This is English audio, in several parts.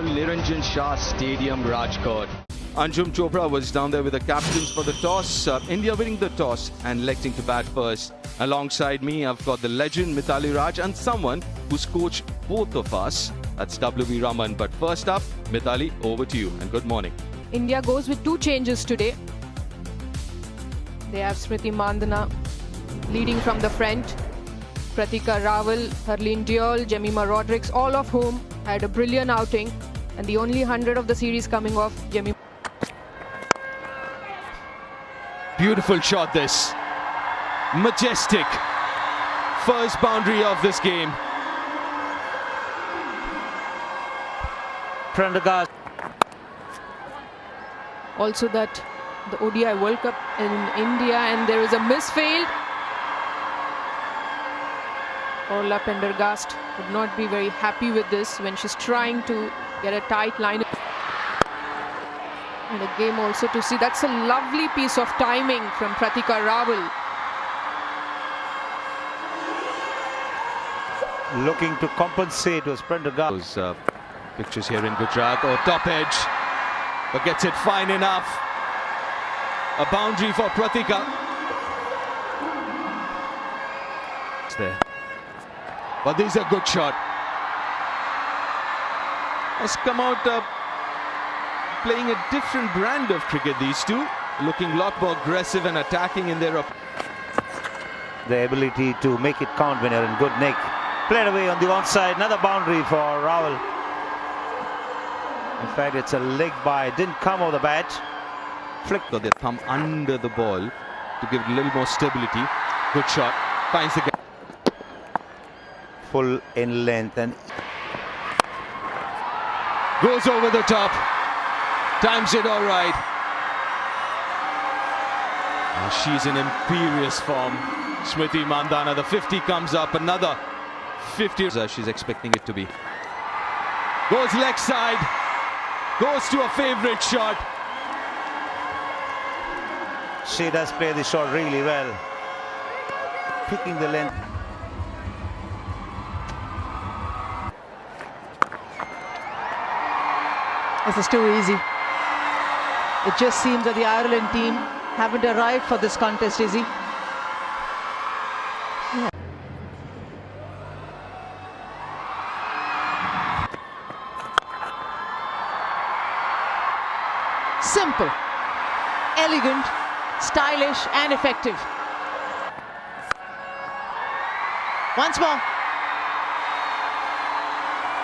Niranjan Shah Stadium, Rajkot. Anjum Chopra was down there with the captains for the toss. India winning the toss and electing to bat first. Alongside me, I've got the legend Mithali Raj and someone who's coached both of us. That's W.V. Raman. But first up, Mithali, over to you and good morning. India goes with two changes today. They have Smriti Mandana leading from the front. Pratika Rawal, Harleen Deol, Jemima Rodrigues, all of whom had a brilliant outing. And the only 100 of the series coming off, Jemima. Beautiful shot this. Majestic. First boundary of this game. Prendergast. Also that the ODI World Cup in India, and there is a misfield. Orla Prendergast would not be very happy with this when she's trying to get a tight line. And a game also to see. That's a lovely piece of timing from Pratika Rawal. Looking to compensate was Prendergast. Those pictures here in Gujarat. Oh, top edge. But gets it fine enough. A boundary for Pratika. It's there. But this is a good shot. Has come out playing a different brand of cricket, these two. Looking a lot more aggressive and attacking in their... The ability to make it count when you're in good nick. Played away on the onside. Another boundary for Rawal. In fact, it's a leg by. Didn't come over the bat. Flicked their thumb under the ball to give it a little more stability. Good shot. Finds the guy. Full in length and goes over the top. Times it all right. She's in imperious form. Smriti Mandana, the 50 comes up. Another 50. She's expecting it to be. Goes leg side. Goes to a favourite shot. She does play the shot really well. Picking the length. This is too easy. It just seems that the Ireland team haven't arrived for this contest, is he? Yeah. Simple, elegant, stylish and effective. Once more.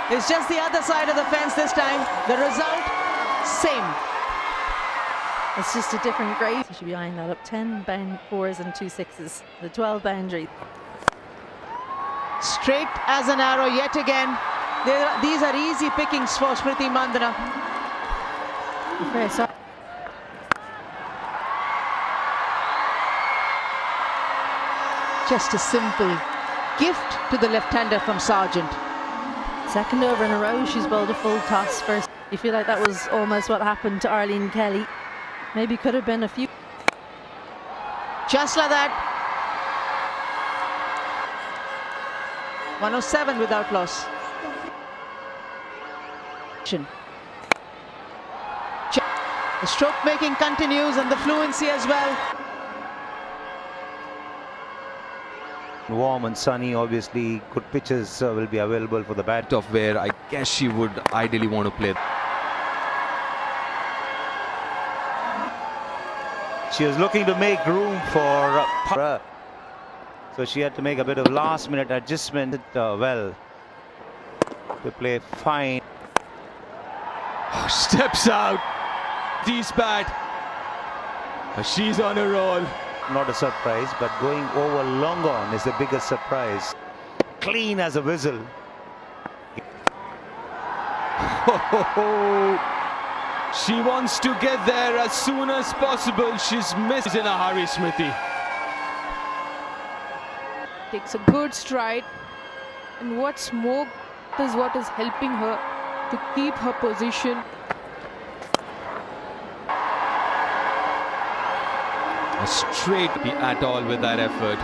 It's just the other side of the fence this time. The result, same. It's just a different grade. You should be eyeing that up. 10 4s and 2 6s. The 12 boundary. Straight as an arrow yet again. These are easy pickings for Smriti Mandana. Very sorry. Just a simple gift to the left-hander from Sargent. Second over in a row, she's bowled a full toss first. You feel like that was almost what happened to Arlene Kelly. Maybe could have been a few. Just like that. 107 without loss. The stroke making continues and the fluency as well. Warm and sunny, obviously good pitches will be available for the bat. Of where I guess she would ideally want to play. She was looking to make room for so she had to make a bit of last minute adjustment. Well, to play fine. Steps out. These bat. She's on a roll. Not a surprise, but going over long on is the biggest surprise. Clean as a whistle. She wants to get there as soon as possible. She's missed in a hurry, Smriti. Takes a good stride. And what's more is what is helping her to keep her position. A straight at all with that effort.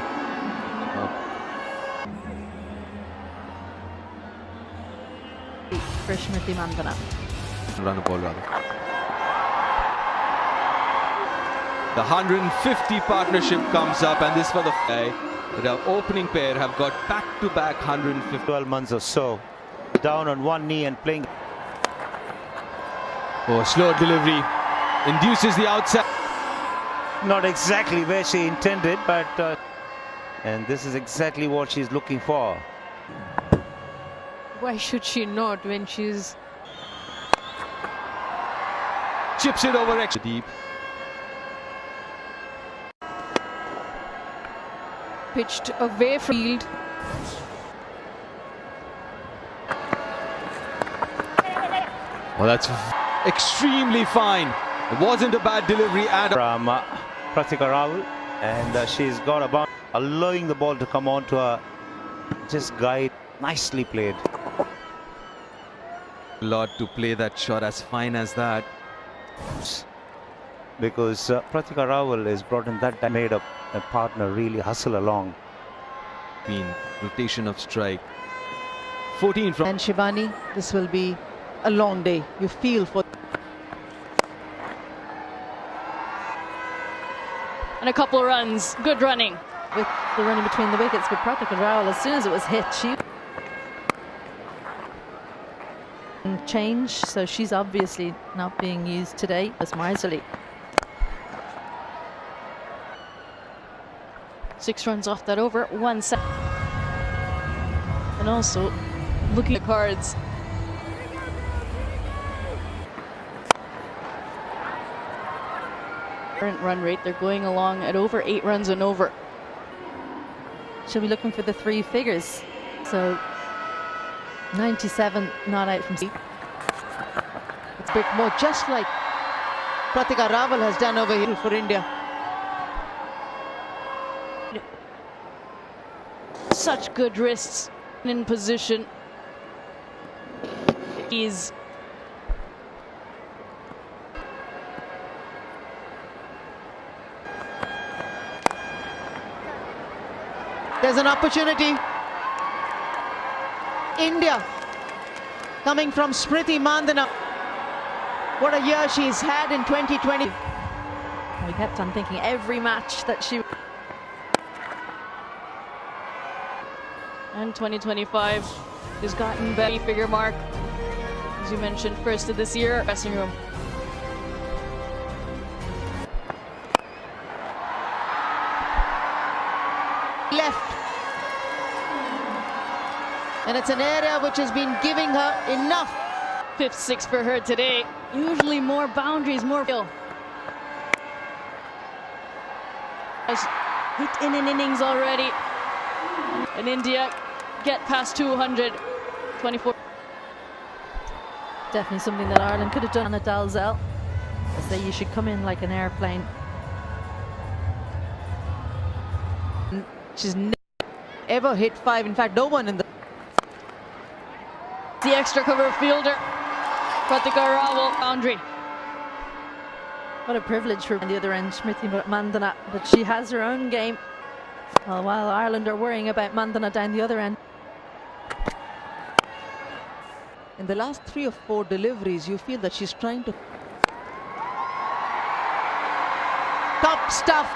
for Smriti Mandana. Run a ball rather. The 150 partnership comes up, and this for the the opening pair have got back-to-back 150. 12 months or so. Down on one knee and playing. Oh, slow delivery. Induces the outside. Not exactly where she intended, but and this is exactly what she's looking for. Why should she not when she's... Chips it over extra deep. pitched away from field. Well, that's extremely fine. It wasn't a bad delivery at all. From Pratika Rawal, and she's got about allowing the ball to come on to her. Just guide, nicely played. A lot to play that shot as fine as that. Because Pratika Rawal is brought in that time, made up a partner really hustle along. Rotation of strike. 14 from... And Shivani, this will be a long day. You feel for... And a couple runs. Good running. With the running between the wickets, but Pratika Rawal, as soon as it was hit, she... change, so she's obviously not being used today as Marzali. 6 runs off that over, 1 set. And also looking at the cards. Current run rate, they're going along at over 8 runs and over. She'll be looking for the 3 figures. So 97 not out from sea. It's a bit more, just like Pratika Rawal has done over here for India. Such good wrists in position. He's There's an opportunity. India coming from Smriti Mandana. What a year she's had in 2020. We kept on thinking every match that she... And 2025 has gotten better figure mark. As you mentioned, first of this year, dressing room. Left. And it's an area which has been giving her enough. 5th 6 for her today. Usually more boundaries, more skill. Has hit in an innings already. And India get past 200. 24. Definitely something that Ireland could have done on a Dalzell. I say you should come in like an airplane. She's never ever hit 5. In fact, no one in the... The extra cover fielder. Pratika Rawal, boundary. What a privilege for on the other end, Smriti Mandana, but she has her own game. Well, while Ireland are worrying about Mandana down the other end. In the last 3 or 4 deliveries, you feel that she's trying to... Top stuff.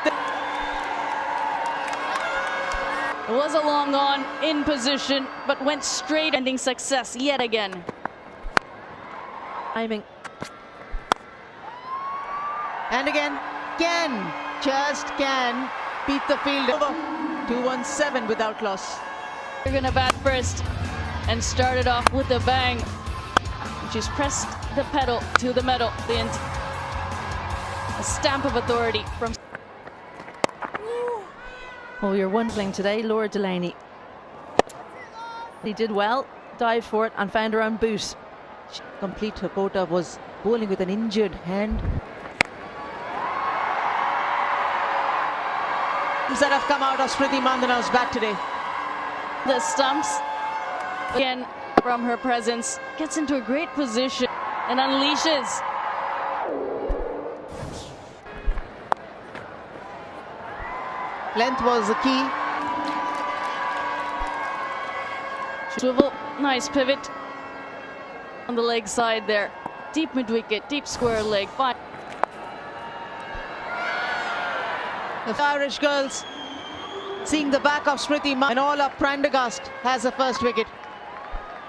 It was a long on, in position, but went straight, ending success yet again. Timing. And again, just can beat the field over. 217 without loss. They're gonna bat first and started off with a bang. She's pressed the pedal to the metal. A stamp of authority from... Oh, you're wondering today, Laura Delaney. He did well, dived for it and found her own boot. Complete Hakota was bowling with an injured hand. That have come out of Smriti Mandana's bat today. The stumps, again from her presence, gets into a great position and unleashes. Length was the key. Swivel, nice pivot. On the leg side there. Deep mid-wicket, deep square leg. Fine. The Irish girls seeing the back of Smriti Mandana, and all up Prendergast has the first wicket.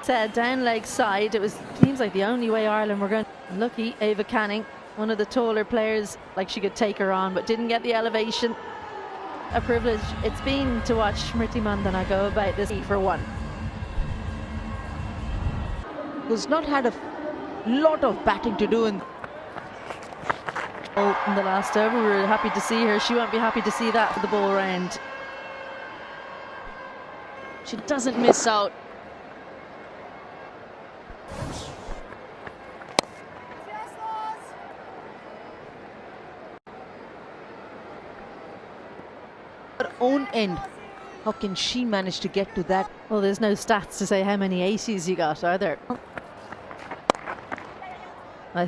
Said down leg side, seems like the only way Ireland were going. Lucky Ava Canning, one of the taller players, like she could take her on, but didn't get the elevation. A privilege it's been to watch Smriti Mandana go about this for one. Who's not had a lot of batting to do in the last over. We were happy to see her. She won't be happy to see that for the ball round. She doesn't miss out. her own end. How can she manage to get to that? Well, there's no stats to say how many 80s you got, are there? I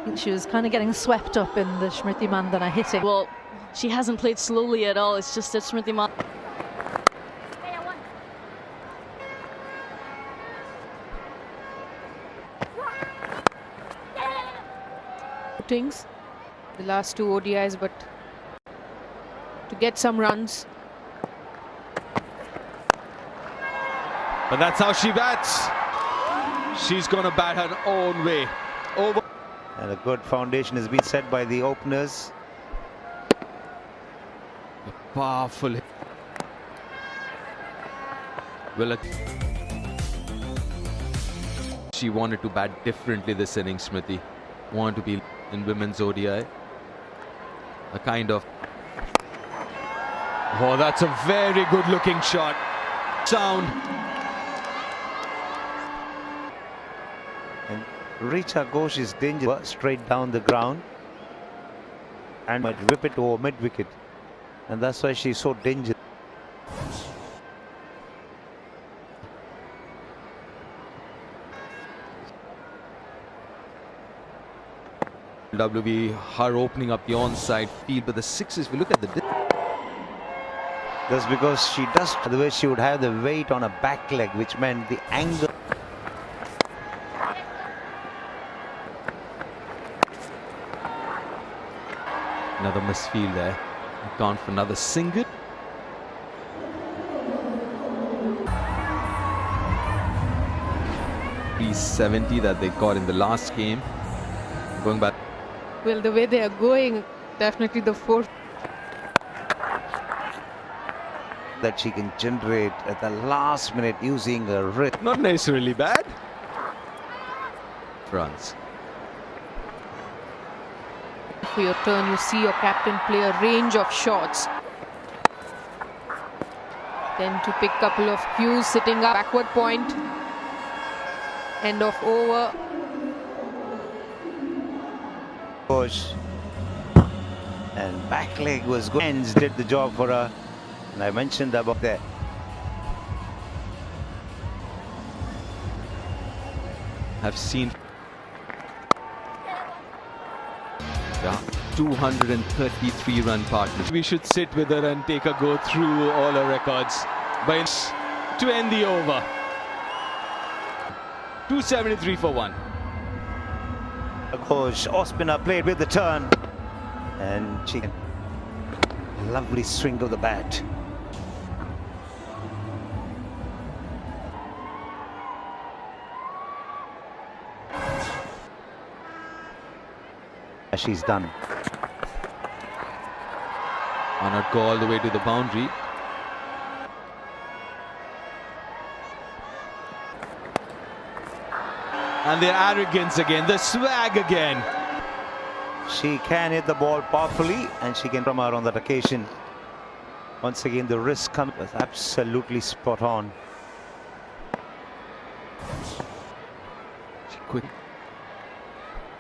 think she was kind of getting swept up in the Smriti Mandana hitting. Well, she hasn't played slowly at all. It's just that Smriti Mandana. The last two ODIs, but to get some runs. But that's how she bats. She's going to bat her own way. Over. And a good foundation has been set by the openers. A powerful hit. Well, she wanted to bat differently this innings, Smriti. Wanted to be in women's ODI. A kind of... Oh, that's a very good looking shot. Sound. And Richa Ghosh is dangerous straight down the ground and might whip it over mid-wicket. And that's why she's so dangerous. WB, her opening up the onside field, but the sixes, we look at the... That's because she does, otherwise she would have the weight on her back leg, which meant the angle. Another misfield there. Gone for another single. .370 that they got in the last game. Going back. Well, the way they are going, definitely the fourth. That she can generate at the last minute using her wrist. Not necessarily bad. Runs. For your turn, you see your captain play a range of shots. Then to pick a couple of cues, sitting up, backward point. End of over. And back leg was good. Ends did the job for her. And I mentioned about that. Have seen 233 run partner. We should sit with her and take a go through all her records. But to end the over. 273 for one. Ghosh, Ospina played with the turn. And she lovely swing of the bat. She's done. On her go all the way to the boundary. And their arrogance again, the swag again. She can hit the ball powerfully, and she can from her on that occasion. Once again, the wrist comes absolutely spot on. She quick.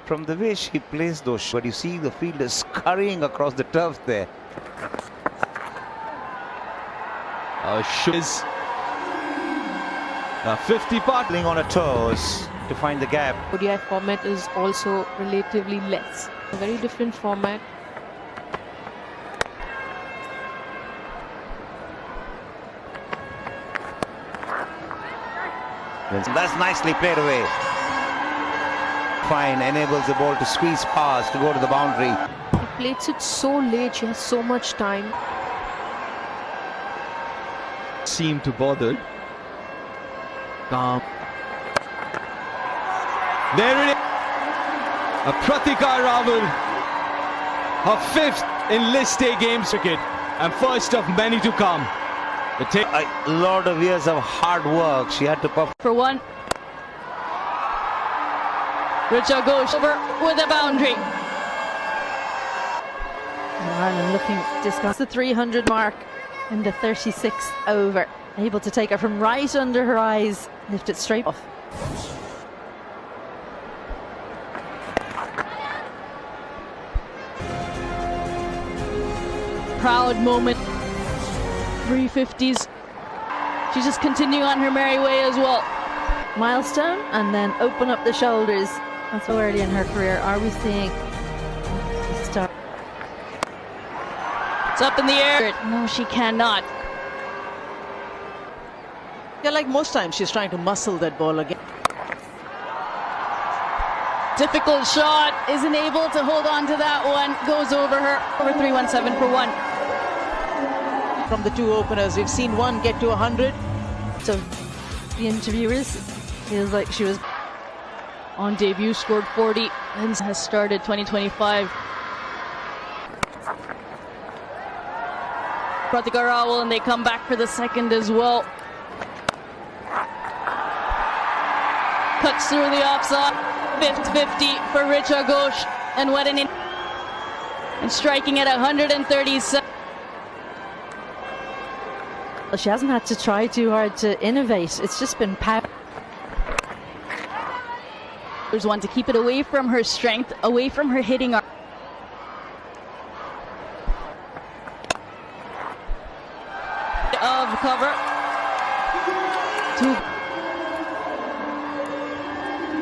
From the way she plays those shots, but you see the fielder scurrying across the turf there. Is 50 part On her toes to find the gap. ODI format is also relatively less. A very different format. That's nicely played away. Fine, enables the ball to squeeze past to go to the boundary. He plays it so late, she has so much time. Seemed to bother. Calm. There it is. A Pratika Rawal. Her 5th in List A games cricket and first of many to come. A lot of years of hard work. She had to perform. For one. Richa Ghosh over with a boundary. Ireland looking discuss the 300 mark in the 36th over. Able to take it from right under her eyes, lift it straight off. Proud moment. 350s. She's just continuing on her merry way as well. Milestone and then open up the shoulders. That's so early in her career. Are we seeing the start? It's up in the air. No, she cannot. Yeah, like most times, she's trying to muscle that ball again. Difficult shot. Isn't able to hold on to that one. Goes over her. Over 317 for one. From the two openers, we've seen one get to 100. So the interviewers feels like she was On debut, scored 40 and has started 2025. Pratika Rawal, and they come back for the second as well. Cuts through the offside. 5th 50 for Richa Ghosh, and what an and striking at 137. she hasn't had to try too hard to innovate. It's just been power. There's one to keep it away from her strength, away from her hitting arm. Of cover.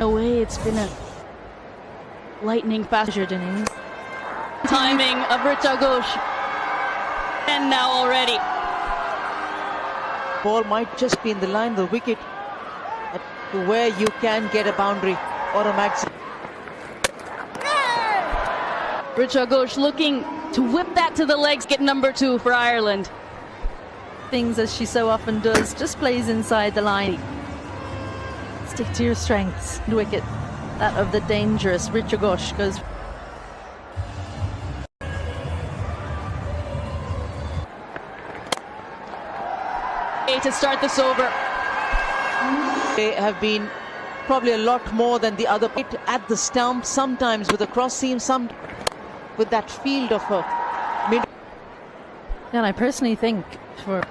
Away, it's been a lightning fast Innings. timing of Richa Ghosh. And now already. Ball might just be in the line of the wicket to where you can get a boundary or a maximum. Richa Ghosh looking to whip that to the legs, get number 2 for Ireland. Things as she so often does, just plays inside the line. Stick to your strengths. The wicket, that of the dangerous Richa Ghosh goes. To start this over. They have been probably a lot more than the other at the stump, sometimes with a cross seam, some with that field of a mid. And I personally think for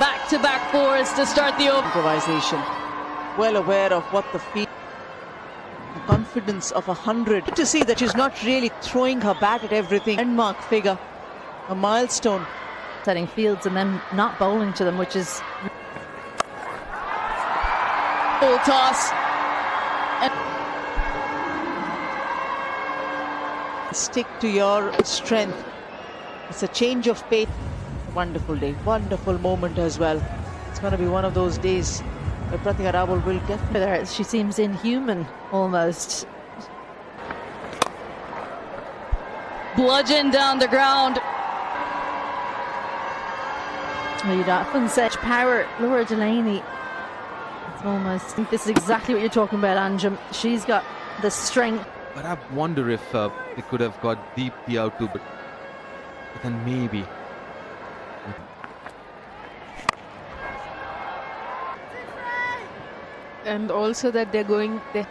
back-to-back fours to start the over. Improvisation, well aware of what the field, the confidence of 100. To see that she's not really throwing her bat at everything. Landmark figure, a milestone. setting fields and then not bowling to them, which is full toss. And stick to your strength. It's a change of pace. Wonderful day, wonderful moment as well. It's going to be one of those days where Pratika Rawal will definitely. she seems inhuman almost. Bludgeon down the ground. You'd often say power, Laura Delaney. It's almost. I think this is exactly what you're talking about, Anjum. She's got the strength. But I wonder if they could have got deeply out to, but then maybe. And also that they're going there.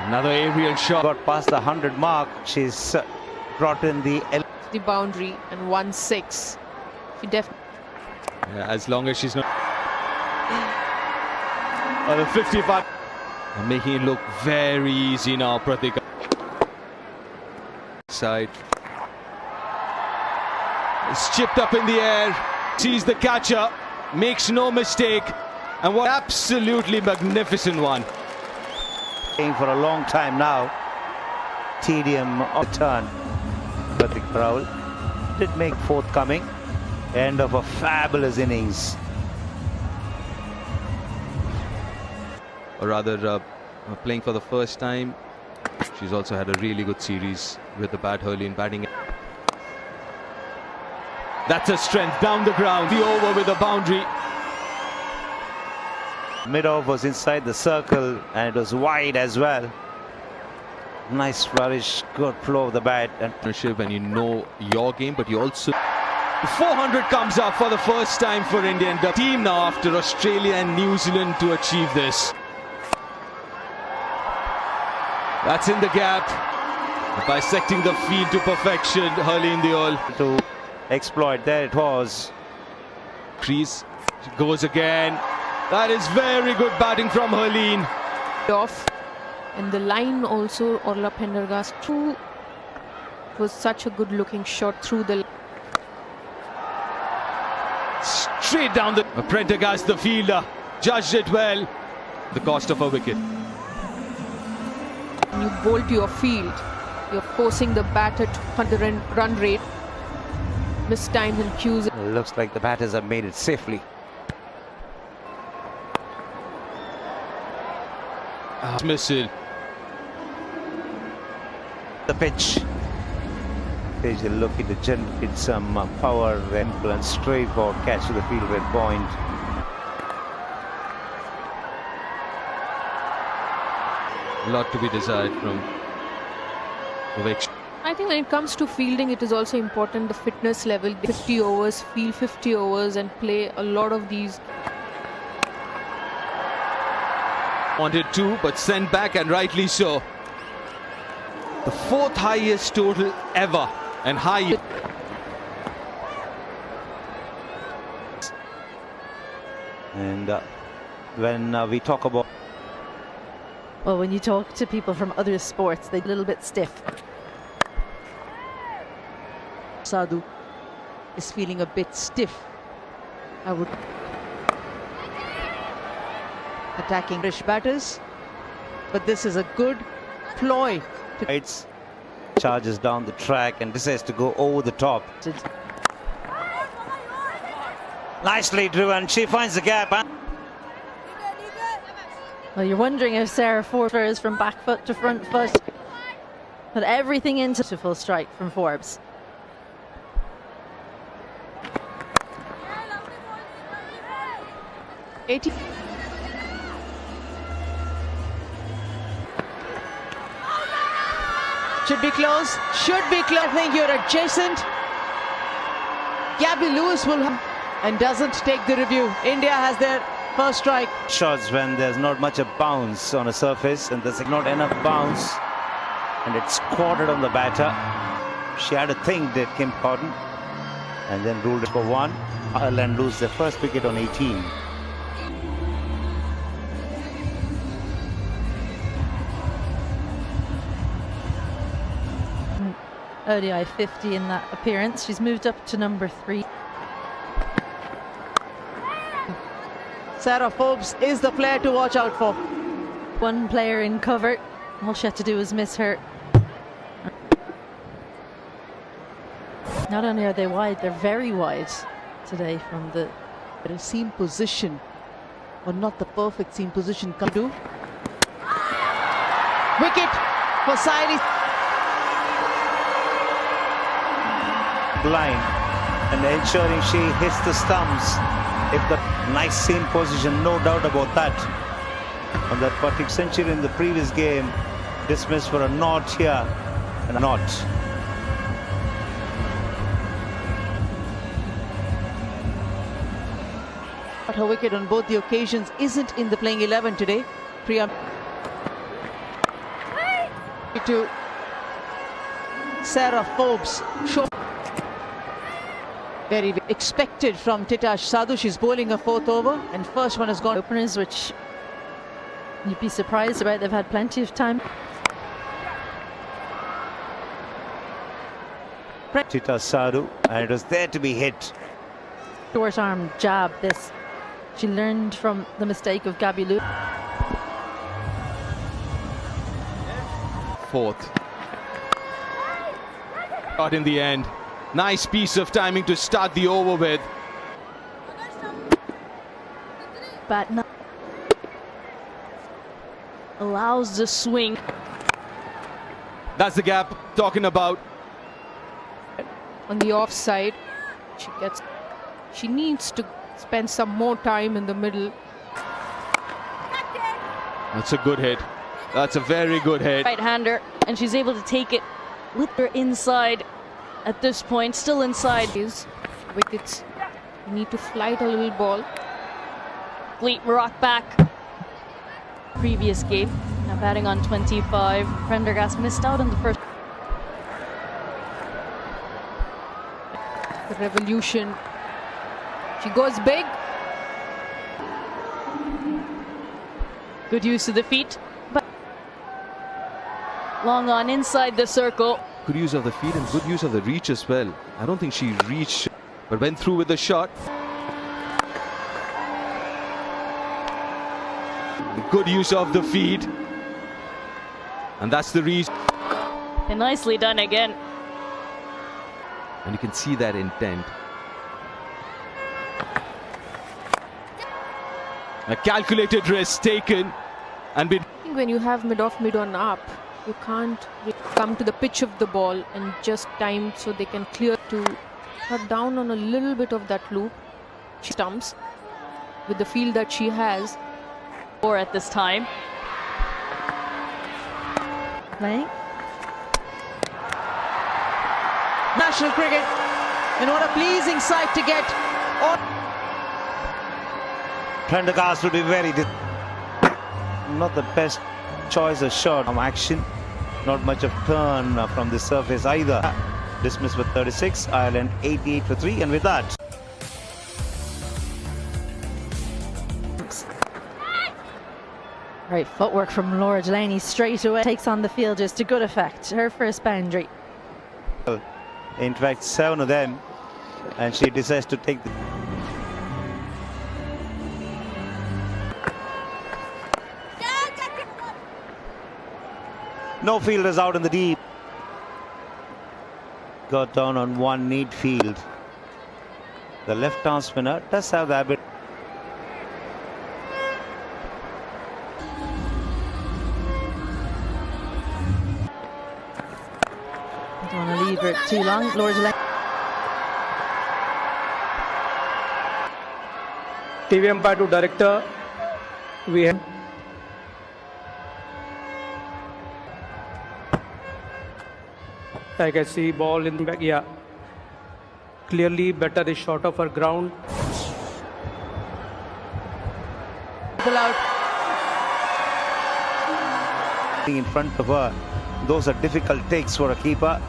Another aerial shot. Got past the 100 mark. She's brought in the Boundary and 1-6. She definitely. As long as she's not. On the 55. And making it look very easy now, Pratika. Side. It's chipped up in the air. Sees the catcher. Makes no mistake. And what absolutely magnificent one. for a long time now. Tedium of turn. Pratika Rawal did make forthcoming. End of a fabulous innings. or rather playing for the first time. She's also had a really good series with the bat. Hurleen batting. That's a strength down the ground. The over with a boundary. Mid-off was inside the circle and it was wide as well. Nice flourish, good flow of the bat. And And you know your game, but you also... 400 comes up for the first time for India, and the team now after Australia and New Zealand to achieve this. That's in the gap, bisecting the field to perfection. Hurleen to exploit, there it was. Crease goes again. That is very good batting from Hurleen. Off. And the line also, Orla Pendergast through, was such a good looking shot through the... Straight down the... Prendergast, the fielder, judged it well. The cost of a wicket. When you bowl to your field, you're forcing the batter to the run rate. Missed times and cues. It looks like the batters have made it safely. Missile. The pitch. They're looking to generate some power and straight for catch to the field with point. A lot to be desired from Vivek. I think when it comes to fielding, it is also important the fitness level. 50 overs, field 50 overs and play a lot of these. Wanted to, but sent back, and rightly so. The fourth highest total ever, and high. And when we talk about... Well, when you talk to people from other sports, they're a little bit stiff. Sadhu is feeling a bit stiff. I would... Attacking British batters, but this is a good ploy. It's charges down the track and decides to go over the top. Nicely driven. She finds the gap. Huh? Well, you're wondering if Sarah Forbes is from back foot to front foot. Put everything into a full strike from Forbes. Should be close. Should be close. I think you're adjacent. Gabby Lewis will and doesn't take the review. India has their first strike. Shots when there's not much of bounce on a surface and there's not enough bounce, and it's quartered on the batter. She had a thing, did Kim Cotton, and then ruled it for one. Ireland lose their first wicket on 18. ODI 50 in that appearance. She's moved up to number 3. Sarah Forbes is the player to watch out for. One player in cover. All she had to do was miss her. Not only are they wide, they're very wide today from the seam position, or not the perfect seam position. Come to wicket for Saili. Line and ensuring she hits the stumps. If the nice seam position, no doubt about that. On that particular century in the previous game, dismissed for a knot here and a knot. But her wicket on both the occasions isn't in the playing 11 today. Priya to Sarah Forbes. Very expected from Titash Sadhu. She's bowling a 4th over and first one has gone. Openers, which you'd be surprised about. They've had plenty of time. Titash Sadhu, and it was there to be hit. Short arm jab this. She learned from the mistake of Gabby Lewis. 4th. Got in the end. Nice piece of timing to start the over with. But allows the swing. That's the gap talking about. On the offside, she needs to spend some more time in the middle. That's a good hit. That's a very good hit. Right-hander, and she's able to take it with her inside at this point, still inside. Is wickets. You need to flight a little ball. Fleet rock back. Previous game, now batting on 25. Prendergast missed out on the first. The revolution. She goes big. Good use of the feet, but long on inside the circle. Good use of the feet and good use of the reach as well. I don't think she reached, but went through with the shot. Good use of the feet. And that's the reason. And nicely done again. And you can see that intent. A calculated risk taken and been. I think when you have mid-off, mid-on up, you can't come to the pitch of the ball and just time so they can clear to cut down on a little bit of that loop. She stumps with the field that she has. Or at this time. Playing. National cricket, and what a pleasing sight to get on. Prendergast will be very not the best choice of shot from action. Not much of turn from the surface either. Dismissed with 36, Ireland 88 for 3, and with that. Right footwork from Laura Delaney straight away. Takes on the fielders to good effect. Her first boundary. In fact, 7 of them, and she decides to take the. No fielders out in the deep. Got down on one neat field. The left-arm spinner does have the habit. Don't want to leave her too long. Laura Delaney. TV umpire to director, we have I can see ball in the back. Yeah, clearly better is short of her ground. Out. In front of her, those are difficult takes for a keeper.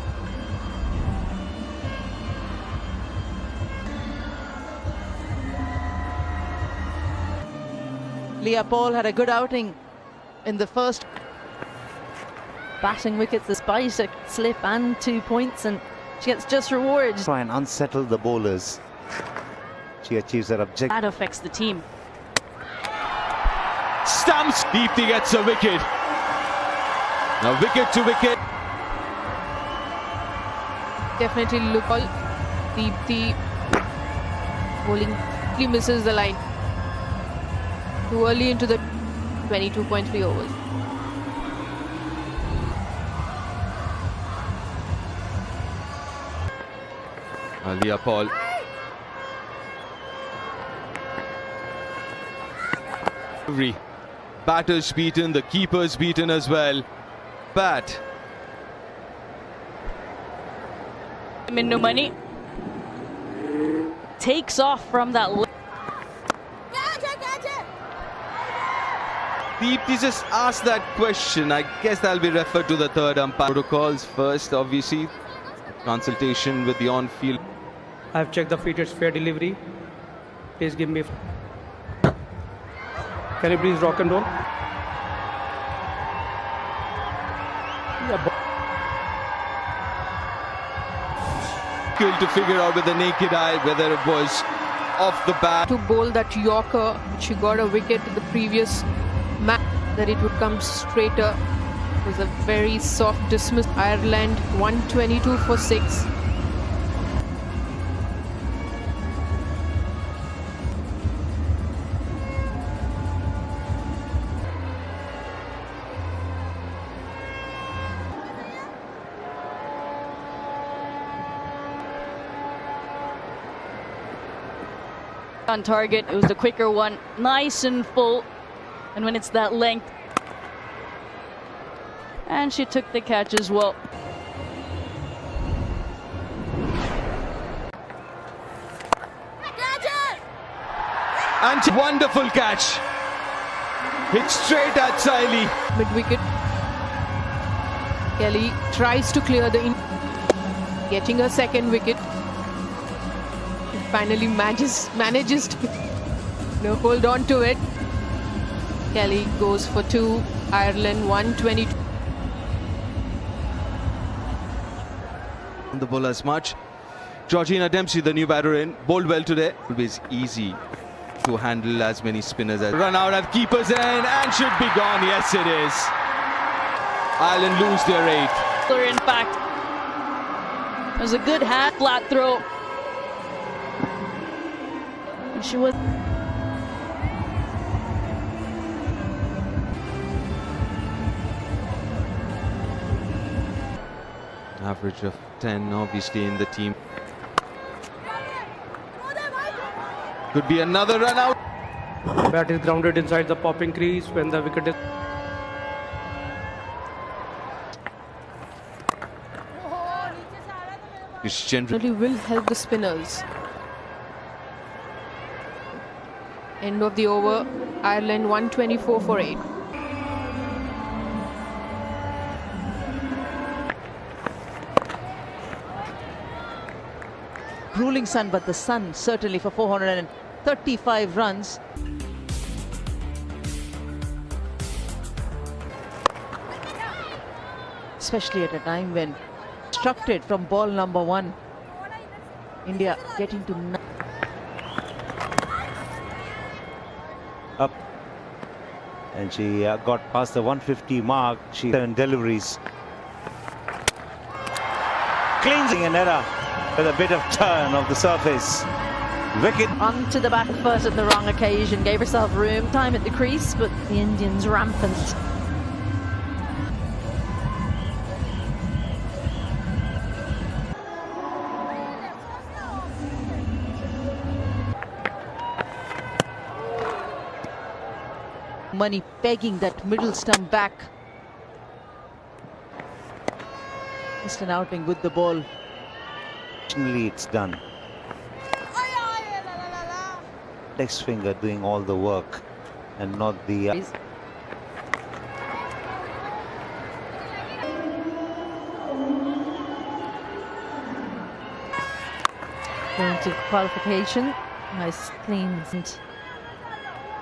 Leah Paul had a good outing in the first. Batting wickets despite a slip and 2 points, and she gets just reward. Try and unsettle the bowlers. She achieves her objective. That affects the team. Stumps. Deepti gets a wicket. Now wicket to wicket. Definitely look all. Deepti bowling quickly misses the line. Too early into the 22.3 overs. Leah Paul. Every batter's beaten, the keeper's beaten as well. Bat. Minnu money takes off from that. Deepti just asked that question. I guess that'll be referred to the third umpire. Protocols first, obviously. Consultation with the on-field. I have checked the feet, it's fair delivery. Please give me. Can you please rock and roll? Skill to figure out with the naked eye whether it was off the bat. To bowl that Yorker, she got a wicket in the previous match, that it would come straighter. It was a very soft dismiss. Ireland 122 for 6. On target, it was the quicker one, nice and full. And when it's that length, and she took the catch as well. And wonderful catch. Hit straight at Saili. Mid-wicket. Kelly tries to clear the getting a second wicket. Finally manages to hold on to it. Kelly goes for 2. Ireland 122. The bowlers much. Georgina Dempsey, the new batter in, bowled well today. Always easy to handle as many spinners as run out at keeper's end and should be gone. Yes, it is. Ireland lose their 8th. In fact, it was a good hand flat throw. And she was. Average of 10 obviously in the team. Could be another run out. Bat is grounded inside the popping crease when the wicket is. It's generally Really will help the spinners. End of the over. Ireland 124 for 8. Grueling sun, but the sun certainly for 435 runs. Especially at a time when constructed from ball number 1. India getting to Up. And she got past the 150 mark. She 7 deliveries. Cleansing an error with a bit of turn of the surface. Wicket. Onto the back foot at the wrong occasion, gave herself room. Time at the crease, but the Indians rampant. money pegging that middle stump back. Just an outing with the ball. It's done. Next finger doing all the work and not the... Going to qualification, nice clean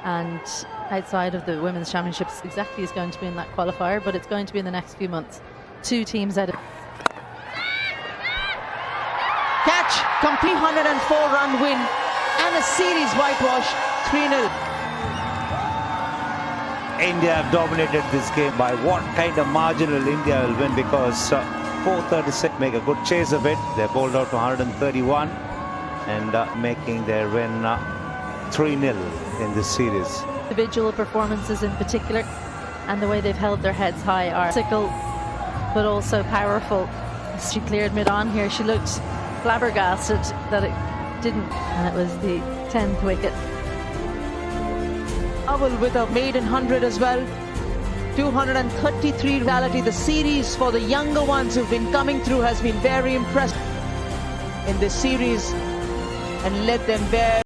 and outside of the Women's Championships exactly is going to be in that qualifier, but it's going to be in the next few months. 2 teams out of... Catch, complete 104-run win and a series whitewash, 3-0. India have dominated this game. By what kind of margin will India will win? Because 436 make a good chase of it. They're bowled out to 131 and making their win 3-0 in this series. Individual performances in particular and the way they've held their heads high are physical but also powerful. As she cleared mid-on here, she looked flabbergasted that it didn't, and it was the 10th wicket. Owl with a maiden 100 as well. 233 reality. The series for the younger ones who've been coming through has been very impressive in this series and let them bear